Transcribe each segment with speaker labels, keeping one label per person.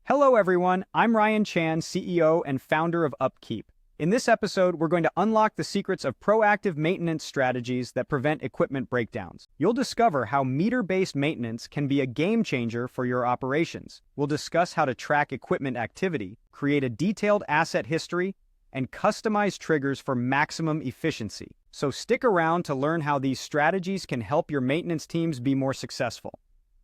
Speaker 1: Hello everyone, I'm Ryan Chan, CEO and founder of UpKeep. In this episode, we're going to unlock the secrets of proactive maintenance strategies that prevent equipment breakdowns. You'll discover how meter-based maintenance can be a game changer for your operations. We'll discuss how to track equipment activity, create a detailed asset history, and customize triggers for maximum efficiency. So stick around to learn how these strategies can help your maintenance teams be more successful.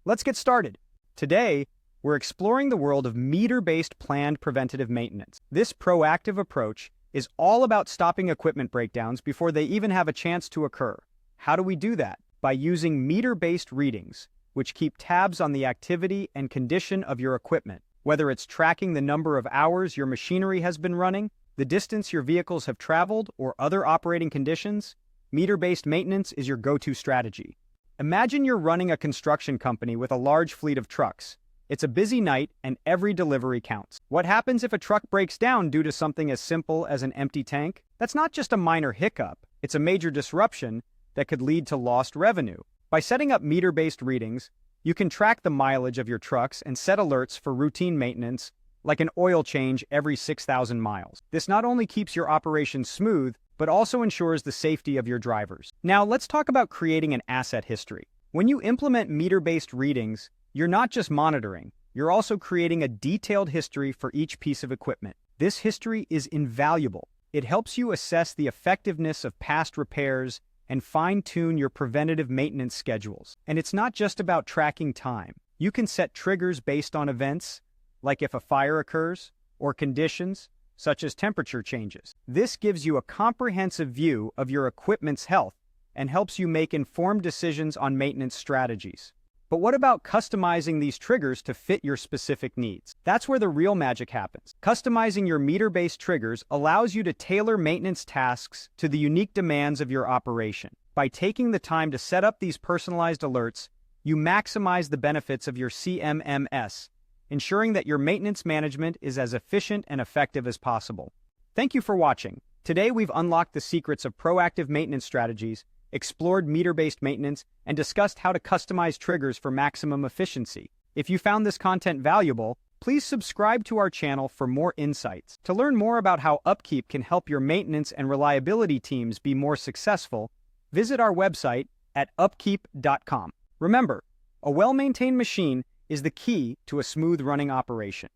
Speaker 1: Let's get started. Today, we're exploring the world of meter-based planned preventative maintenance. This proactive approach is all about stopping equipment breakdowns before they even have a chance to occur. How do we do that? By using meter-based readings, which keep tabs on the activity and condition of your equipment. Whether it's tracking the number of hours your machinery has been running, the distance your vehicles have traveled, or other operating conditions, meter-based maintenance is your go-to strategy. Imagine you're running a construction company with a large fleet of trucks. It's a busy night and every delivery counts. What happens if a truck breaks down due to something as simple as an empty tank? That's not just a minor hiccup, it's a major disruption that could lead to lost revenue. By setting up meter-based readings, you can track the mileage of your trucks and set alerts for routine maintenance, like an oil change every 6,000 miles. This not only keeps your operation smooth, but also ensures the safety of your drivers. Now, let's talk about creating an asset history. When you implement meter-based readings, you're not just monitoring, you're also creating a detailed history for each piece of equipment. This history is invaluable. It helps you assess the effectiveness of past repairs and fine-tune your preventative maintenance schedules. And it's not just about tracking time. You can set triggers based on events, like if a fire occurs, or conditions, such as temperature changes. This gives you a comprehensive view of your equipment's health and helps you make informed decisions on maintenance strategies. But what about customizing these triggers to fit your specific needs? That's where the real magic happens. Customizing your meter-based triggers allows you to tailor maintenance tasks to the unique demands of your operation. By taking the time to set up these personalized alerts, you maximize the benefits of your CMMS, ensuring that your maintenance management is as efficient and effective as possible. Thank you for watching. Today we've unlocked the secrets of proactive maintenance strategies, explored meter-based maintenance, and discussed how to customize triggers for maximum efficiency. If you found this content valuable, please subscribe to our channel for more insights. To learn more about how UpKeep can help your maintenance and reliability teams be more successful, visit our website at upkeep.com. Remember, a well-maintained machine is the key to a smooth running operation.